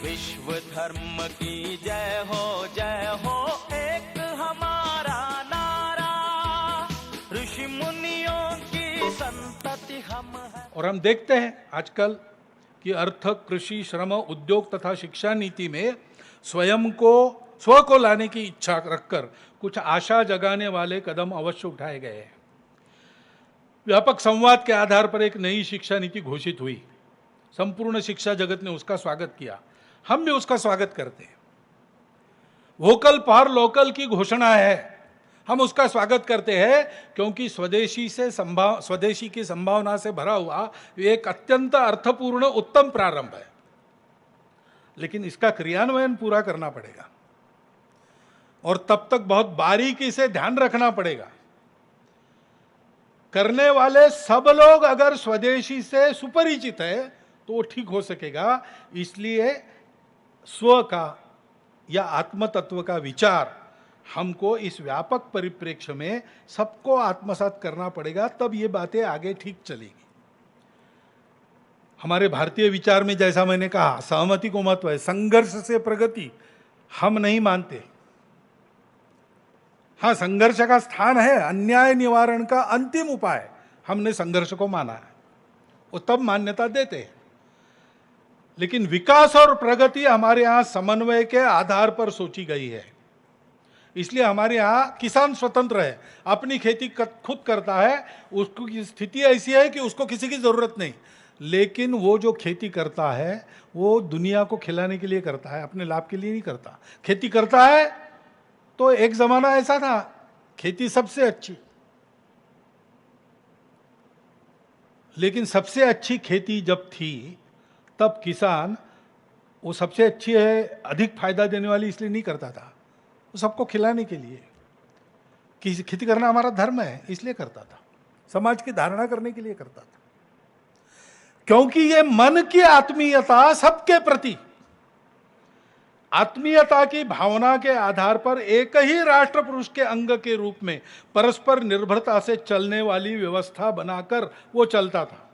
विश्व धर्म की जय हो एक हमारा नारा, ऋषि मुनियों की संतति हम है। और हम देखते हैं आजकल कि अर्थ, कृषि, श्रम, उद्योग तथा शिक्षा नीति में स्व को लाने की इच्छा रखकर कुछ आशा जगाने वाले कदम अवश्य उठाए गए हैं। व्यापक संवाद के आधार पर एक नई शिक्षा नीति घोषित हुई। संपूर्ण शिक्षा जगत ने उसका स्वागत किया, हम भी उसका स्वागत करते हैं। वोकल फॉर लोकल की घोषणा है, हम उसका स्वागत करते हैं, क्योंकि स्वदेशी की संभावना से भरा हुआ एक अत्यंत अर्थपूर्ण उत्तम प्रारंभ है। लेकिन इसका क्रियान्वयन पूरा करना पड़ेगा और तब तक बहुत बारीकी से ध्यान रखना पड़ेगा। करने वाले सब लोग अगर स्वदेशी से सुपरिचित है तो वो ठीक हो सकेगा। इसलिए स्व का या आत्म तत्व का विचार हमको इस व्यापक परिप्रेक्ष्य में सबको आत्मसात करना पड़ेगा, तब ये बातें आगे ठीक चलेगी। हमारे भारतीय विचार में जैसा मैंने कहा, सहमति को महत्व है, संघर्ष से प्रगति हम नहीं मानते। हाँ, संघर्ष का स्थान है, अन्याय निवारण का अंतिम उपाय हमने संघर्ष को माना है, वो तब मान्यता देते हैं। लेकिन विकास और प्रगति हमारे यहाँ समन्वय के आधार पर सोची गई है। इसलिए हमारे यहाँ किसान स्वतंत्र है, अपनी खेती खुद करता है, उसकी स्थिति ऐसी है कि उसको किसी की जरूरत नहीं। लेकिन वो जो खेती करता है वो दुनिया को खिलाने के लिए करता है, अपने लाभ के लिए नहीं करता। खेती करता है तो एक जमाना ऐसा था, खेती सबसे अच्छी, लेकिन सबसे अच्छी खेती जब थी तब किसान वो सबसे अच्छी है, अधिक फायदा देने वाली इसलिए नहीं करता था, वो सबको खिलाने के लिए। खेती करना हमारा धर्म है इसलिए करता था, समाज की धारणा करने के लिए करता था। क्योंकि ये मन की आत्मीयता, सबके प्रति आत्मीयता की भावना के आधार पर एक ही राष्ट्र पुरुष के अंग के रूप में परस्पर निर्भरता से चलने वाली व्यवस्था बनाकर वो चलता था।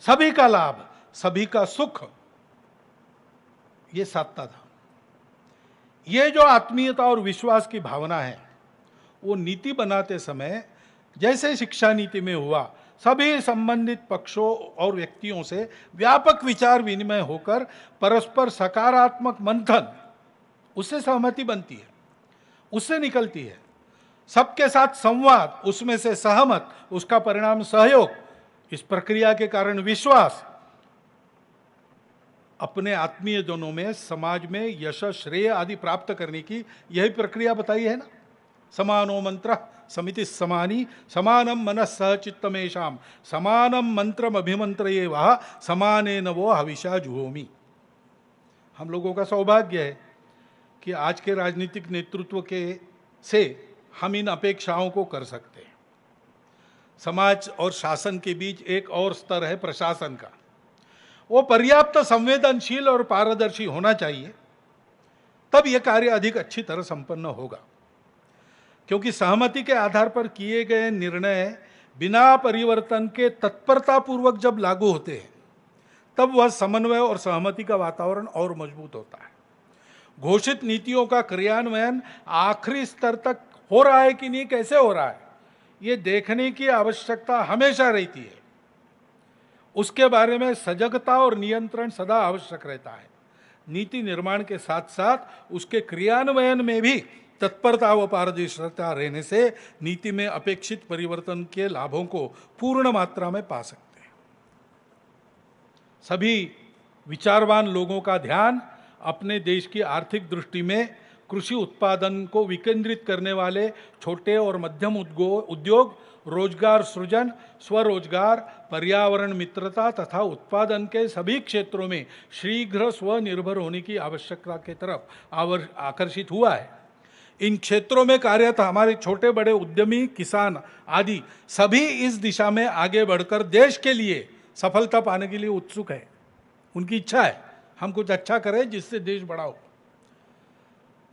सभी का लाभ, सभी का सुख ये साधता था। ये जो आत्मीयता और विश्वास की भावना है वो नीति बनाते समय जैसे शिक्षा नीति में हुआ, सभी संबंधित पक्षों और व्यक्तियों से व्यापक विचार विनिमय होकर परस्पर सकारात्मक मंथन, उससे सहमति बनती है, उससे निकलती है। सबके साथ संवाद, उसमें से सहमत, उसका परिणाम सहयोग, इस प्रक्रिया के कारण विश्वास, अपने आत्मीय जनों में, समाज में यश, श्रेय आदि प्राप्त करने की यही प्रक्रिया बताई है ना। समानो मंत्र समिति समानी, समानम मनः सह चित्तमेषाम, समानम मंत्रम अभिमंत्रये वह, समाने नवो हविषा जुहोमि। हम लोगों का सौभाग्य है कि आज के राजनीतिक नेतृत्व के से हम इन अपेक्षाओं को कर सकते हैं। समाज और शासन के बीच एक और स्तर है प्रशासन का, वो पर्याप्त संवेदनशील और पारदर्शी होना चाहिए, तब यह कार्य अधिक अच्छी तरह संपन्न होगा। क्योंकि सहमति के आधार पर किए गए निर्णय बिना परिवर्तन के तत्परतापूर्वक जब लागू होते हैं तब वह समन्वय और सहमति का वातावरण और मजबूत होता है। घोषित नीतियों का क्रियान्वयन आखिरी स्तर तक हो रहा है कि नहीं, कैसे हो रहा है, ये देखने की आवश्यकता हमेशा रहती है। उसके बारे में सजगता और नियंत्रण सदा आवश्यक रहता है। नीति निर्माण के साथ साथ उसके क्रियान्वयन में भी तत्परता व पारदर्शिता रहने से नीति में अपेक्षित परिवर्तन के लाभों को पूर्ण मात्रा में पा सकते हैं। सभी विचारवान लोगों का ध्यान अपने देश की आर्थिक दृष्टि में कृषि उत्पादन को विकेंद्रित करने वाले छोटे और मध्यम उद्योग, रोजगार सृजन, स्वरोजगार, पर्यावरण मित्रता तथा उत्पादन के सभी क्षेत्रों में शीघ्र स्वनिर्भर होने की आवश्यकता की तरफ आकर्षित हुआ है। इन क्षेत्रों में कार्यरत हमारे छोटे बड़े उद्यमी, किसान आदि सभी इस दिशा में आगे बढ़कर देश के लिए सफलता पाने के लिए उत्सुक है। उनकी इच्छा है हम कुछ अच्छा करें जिससे देश बड़ा हो।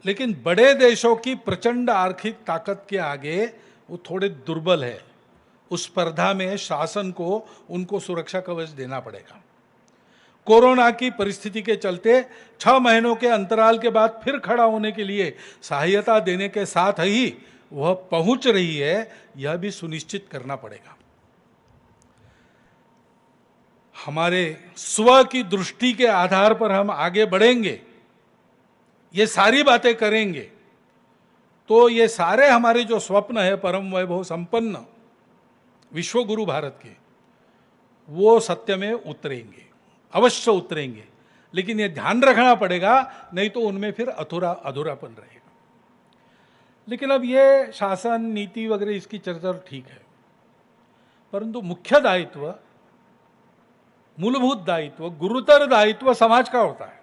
लेकिन बड़े देशों की प्रचंड आर्थिक ताकत के आगे वो थोड़े दुर्बल है। उस स्पर्धा में शासन को उनको सुरक्षा कवच देना पड़ेगा। कोरोना की परिस्थिति के चलते 6 महीनों के अंतराल के बाद फिर खड़ा होने के लिए सहायता देने के साथ ही वह पहुंच रही है, यह भी सुनिश्चित करना पड़ेगा। हमारे स्व की दृष्टि के आधार पर हम आगे बढ़ेंगे, ये सारी बातें करेंगे, तो ये सारे हमारे जो स्वप्न है परम वैभव संपन्न विश्वगुरु भारत के, वो सत्य में उतरेंगे, अवश्य उतरेंगे। लेकिन ये ध्यान रखना पड़ेगा, नहीं तो उनमें फिर अधूरापन रहेगा। लेकिन अब ये शासन नीति वगैरह इसकी चर्चा ठीक है, परंतु मुख्य दायित्व, मूलभूत दायित्व, गुरुतर दायित्व समाज का होता है।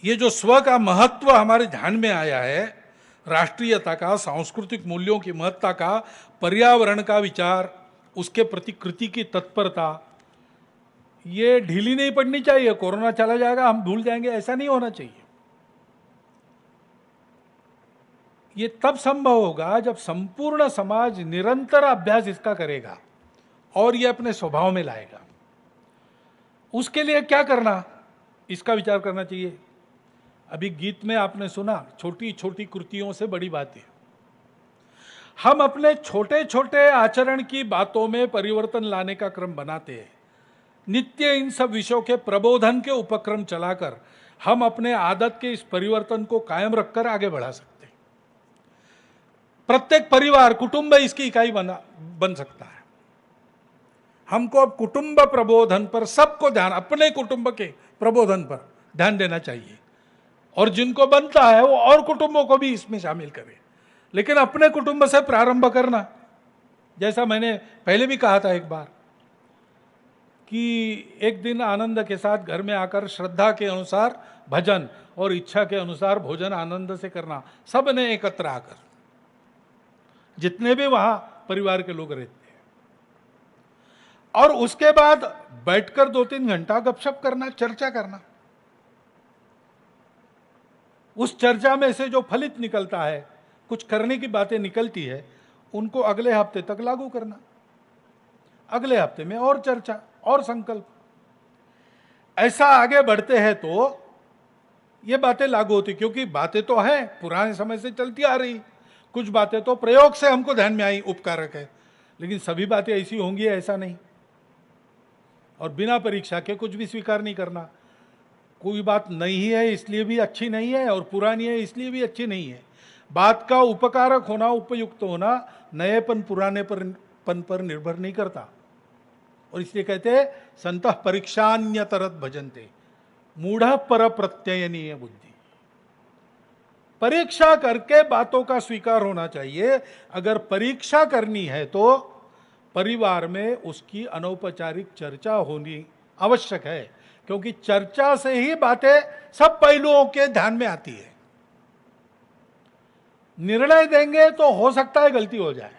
ये जो स्व का महत्व हमारे ध्यान में आया है, राष्ट्रीयता का, सांस्कृतिक मूल्यों की महत्ता का, पर्यावरण का विचार, उसके प्रति कृति की तत्परता, ये ढीली नहीं पड़नी चाहिए। कोरोना चला जाएगा हम भूल जाएंगे, ऐसा नहीं होना चाहिए। ये तब संभव होगा जब संपूर्ण समाज निरंतर अभ्यास इसका करेगा और ये अपने स्वभाव में लाएगा। उसके लिए क्या करना, इसका विचार करना चाहिए। अभी गीत में आपने सुना, छोटी छोटी कृतियों से बड़ी बातें। हम अपने छोटे छोटे आचरण की बातों में परिवर्तन लाने का क्रम बनाते हैं। नित्य इन सब विषयों के प्रबोधन के उपक्रम चलाकर हम अपने आदत के इस परिवर्तन को कायम रखकर आगे बढ़ा सकते हैं। प्रत्येक परिवार, कुटुंब इसकी इकाई बन सकता है। हमको अब कुटुंब प्रबोधन पर सबको ध्यान, अपने कुटुंब के प्रबोधन पर ध्यान देना चाहिए, और जिनको बनता है वो और कुटुंबों को भी इसमें शामिल करें। लेकिन अपने कुटुंब से प्रारंभ करना, जैसा मैंने पहले भी कहा था एक बार, कि एक दिन आनंद के साथ घर में आकर श्रद्धा के अनुसार भजन और इच्छा के अनुसार भोजन आनंद से करना, सब ने एकत्र आकर, जितने भी वहां परिवार के लोग रहते हैं, और उसके बाद बैठकर 2-3 घंटा गपशप करना, चर्चा करना। उस चर्चा में से जो फलित निकलता है, कुछ करने की बातें निकलती है, उनको अगले हफ्ते तक लागू करना। अगले हफ्ते में और चर्चा और संकल्प, ऐसा आगे बढ़ते हैं तो ये बातें लागू होती। क्योंकि बातें तो हैं, पुराने समय से चलती आ रही, कुछ बातें तो प्रयोग से हमको ध्यान में आई, उपकारक है, लेकिन सभी बातें ऐसी होंगी ऐसा नहीं। और बिना परीक्षा के कुछ भी स्वीकार नहीं करना। कोई बात नहीं है इसलिए भी अच्छी नहीं है, और पुरानी है इसलिए भी अच्छी नहीं है। बात का उपकारक होना, उपयुक्त होना, नएपन पुरानेपन पर निर्भर नहीं करता। और इसलिए कहते हैं संतः परीक्षान्यतरत भजन्ते मूढ़ पर प्रत्ययनीय बुद्धि। परीक्षा करके बातों का स्वीकार होना चाहिए। अगर परीक्षा करनी है तो परिवार में उसकी अनौपचारिक चर्चा होनी आवश्यक है, क्योंकि चर्चा से ही बातें सब पहलुओं के ध्यान में आती है। निर्णय देंगे तो हो सकता है गलती हो जाए,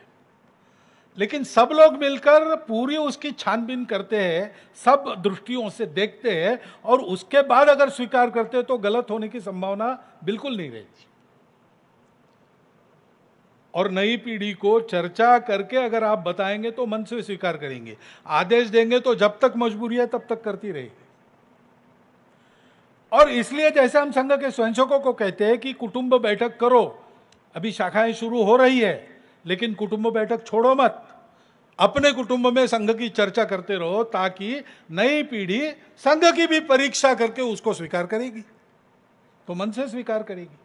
लेकिन सब लोग मिलकर पूरी उसकी छानबीन करते हैं, सब दृष्टियों से देखते हैं, और उसके बाद अगर स्वीकार करते हैं तो गलत होने की संभावना बिल्कुल नहीं रहती। और नई पीढ़ी को चर्चा करके अगर आप बताएंगे तो मन से स्वीकार करेंगे। आदेश देंगे तो जब तक मजबूरी है तब तक करती रहेगी। और इसलिए जैसे हम संघ के स्वयंसेवकों को कहते हैं कि कुटुंब बैठक करो, अभी शाखाएं शुरू हो रही है, लेकिन कुटुंब बैठक छोड़ो मत, अपने कुटुंब में संघ की चर्चा करते रहो, ताकि नई पीढ़ी संघ की भी परीक्षा करके उसको स्वीकार करेगी, तो मन से स्वीकार करेगी।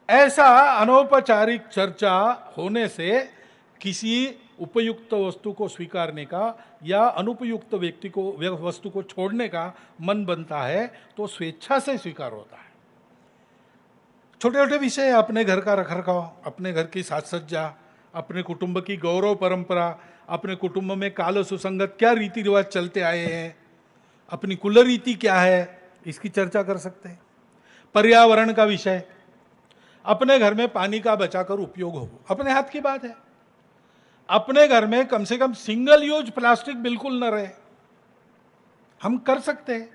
ऐसा अनौपचारिक चर्चा होने से किसी उपयुक्त वस्तु को स्वीकारने का या अनुपयुक्त व्यक्ति को वस्तु को छोड़ने का मन बनता है, तो स्वेच्छा से स्वीकार होता है। छोटे छोटे विषय, अपने घर का रखरखाव, अपने घर की साज सज्जा, अपने कुटुंब की गौरव परंपरा, अपने कुटुंब में काल सुसंगत क्या रीति रिवाज चलते आए हैं, अपनी कुल रीति क्या है, इसकी चर्चा कर सकते हैं। पर्यावरण का विषय, अपने घर में पानी का बचाकर उपयोग हो, अपने हाथ की बात है। अपने घर में कम से कम सिंगल यूज प्लास्टिक बिल्कुल न रहे, हम कर सकते हैं।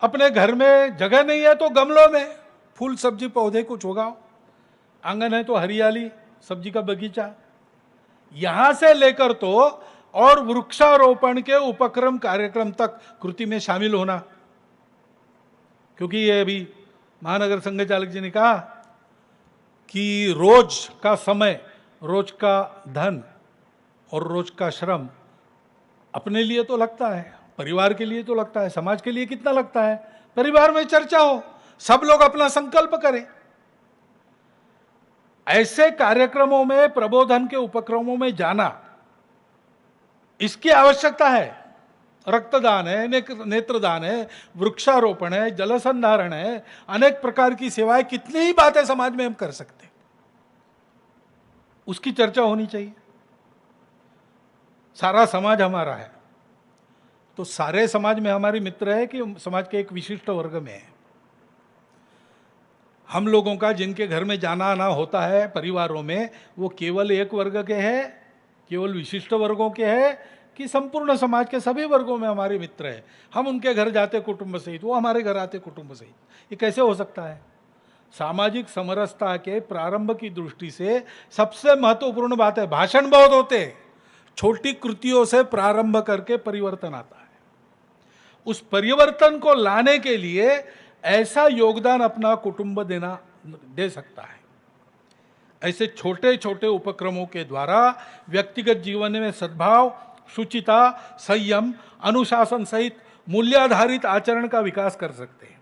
अपने घर में जगह नहीं है तो गमलों में फूल सब्जी पौधे कुछ उगाओ, आंगन है तो हरियाली, सब्जी का बगीचा, यहां से लेकर तो और वृक्षारोपण के उपक्रम कार्यक्रम तक कृति में शामिल होना। क्योंकि ये अभी महानगर संघ चालक जी ने कहा कि रोज का समय, रोज का धन और रोज का श्रम अपने लिए तो लगता है, परिवार के लिए तो लगता है, समाज के लिए कितना लगता है। परिवार में चर्चा हो, सब लोग अपना संकल्प करें। ऐसे कार्यक्रमों में, प्रबोधन के उपक्रमों में जाना, इसकी आवश्यकता है। रक्तदान है, नेत्रदान है, वृक्षारोपण है, जल संधारण है, अनेक प्रकार की सेवाएं, कितनी ही बातें समाज में हम कर सकते हैं, उसकी चर्चा होनी चाहिए। सारा समाज हमारा है, तो सारे समाज में हमारे मित्र है कि समाज के एक विशिष्ट वर्ग में है। हम लोगों का जिनके घर में जाना आना होता है परिवारों में, वो केवल एक वर्ग के हैं, केवल विशिष्ट वर्गों के हैं, कि संपूर्ण समाज के सभी वर्गों में हमारे मित्र हैं। हम उनके घर जाते कुटुंब सहित, वो हमारे घर आते कुटुंब सहित। ये कैसे हो सकता है? सामाजिक समरसता के प्रारंभ की दृष्टि से सबसे महत्वपूर्ण बात है, भाषण बहुत होते हैं, छोटी कृतियों से प्रारंभ करके परिवर्तन आता है। उस परिवर्तन को लाने के लिए ऐसा योगदान अपना कुटुंब दे सकता है। ऐसे छोटे छोटे उपक्रमों के द्वारा व्यक्तिगत जीवन में सद्भाव, शुचिता, संयम, अनुशासन सहित मूल्याधारित आचरण का विकास कर सकते हैं।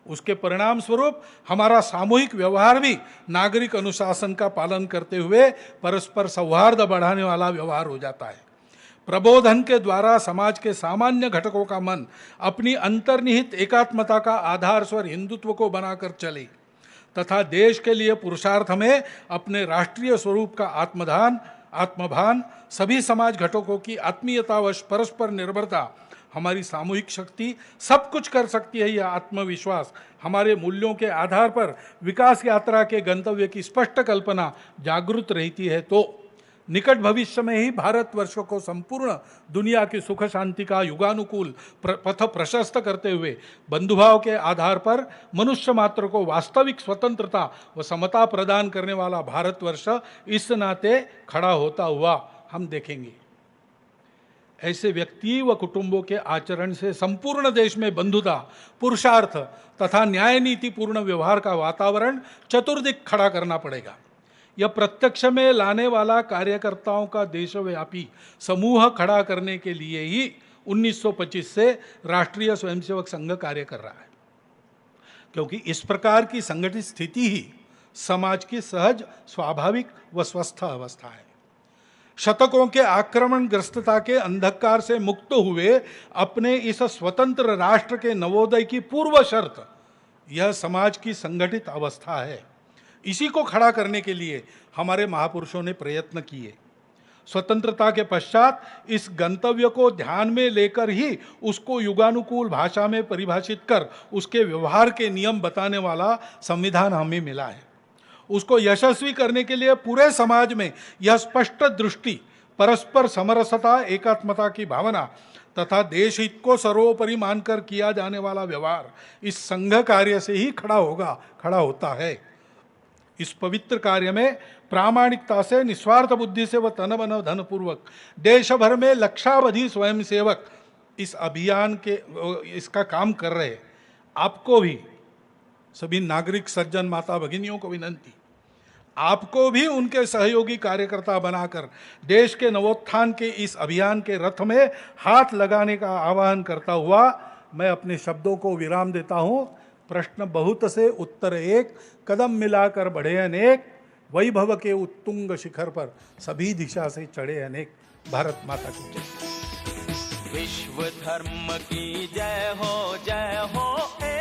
उसके परिणाम स्वरूप हमारा सामूहिक व्यवहार भी नागरिक अनुशासन का पालन करते हुए परस्पर सौहार्द बढ़ाने वाला व्यवहार हो जाता है। प्रबोधन के द्वारा समाज के सामान्य घटकों का मन अपनी अंतर्निहित एकात्मता का आधार स्वर हिंदुत्व को बनाकर चले तथा देश के लिए पुरुषार्थ में अपने राष्ट्रीय स्वरूप का आत्मभान, सभी समाज घटकों की आत्मीयतावश परस्पर निर्भरता, हमारी सामूहिक शक्ति सब कुछ कर सकती है, यह आत्मविश्वास, हमारे मूल्यों के आधार पर विकास यात्रा के गंतव्य की स्पष्ट कल्पना जागृत रहती है, तो निकट भविष्य में ही भारतवर्ष को संपूर्ण दुनिया की सुख शांति का युगानुकूल पथ प्रशस्त करते हुए बंधुभाव के आधार पर मनुष्य मात्र को वास्तविक स्वतंत्रता व समता प्रदान करने वाला भारतवर्ष इस नाते खड़ा होता हुआ हम देखेंगे। ऐसे व्यक्ति व कुटुंबों के आचरण से संपूर्ण देश में बंधुता, पुरुषार्थ तथा न्याय नीति पूर्ण व्यवहार का वातावरण चतुर्दिक खड़ा करना पड़ेगा। यह प्रत्यक्ष में लाने वाला कार्यकर्ताओं का देशव्यापी समूह खड़ा करने के लिए ही 1925 से राष्ट्रीय स्वयंसेवक संघ कार्य कर रहा है, क्योंकि इस प्रकार की संगठित स्थिति ही समाज की सहज, स्वाभाविक व स्वस्थ अवस्था है। शतकों के आक्रमणग्रस्तता के अंधकार से मुक्त हुए अपने इस स्वतंत्र राष्ट्र के नवोदय की पूर्व शर्त यह समाज की संगठित अवस्था है। इसी को खड़ा करने के लिए हमारे महापुरुषों ने प्रयत्न किए। स्वतंत्रता के पश्चात इस गंतव्य को ध्यान में लेकर ही उसको युगानुकूल भाषा में परिभाषित कर उसके व्यवहार के नियम बताने वाला संविधान हमें मिला है। उसको यशस्वी करने के लिए पूरे समाज में यह स्पष्ट दृष्टि, परस्पर समरसता, एकात्मता की भावना तथा देश हित को सर्वोपरि मानकर किया जाने वाला व्यवहार इस संघ कार्य से ही खड़ा होता है। इस पवित्र कार्य में प्रामाणिकता से, निस्वार्थ बुद्धि से व तन मन धन पूर्वक देश भर में लक्षावधि स्वयंसेवक इस अभियान के इसका काम कर रहे। आपको भी, सभी नागरिक सज्जन माता भगिनियों को विनंती, आपको भी उनके सहयोगी कार्यकर्ता बनाकर देश के नवोत्थान के इस अभियान के रथ में हाथ लगाने का आह्वान करता हुआ मैं अपने शब्दों को विराम देता हूँ। प्रश्न बहुत से उत्तर एक, कदम मिलाकर बढ़े अनेक, वैभव के उत्तुंग शिखर पर सभी दिशा से चढ़े अनेक। भारत माता की जय। विश्व धर्म की जय हो, जय हो।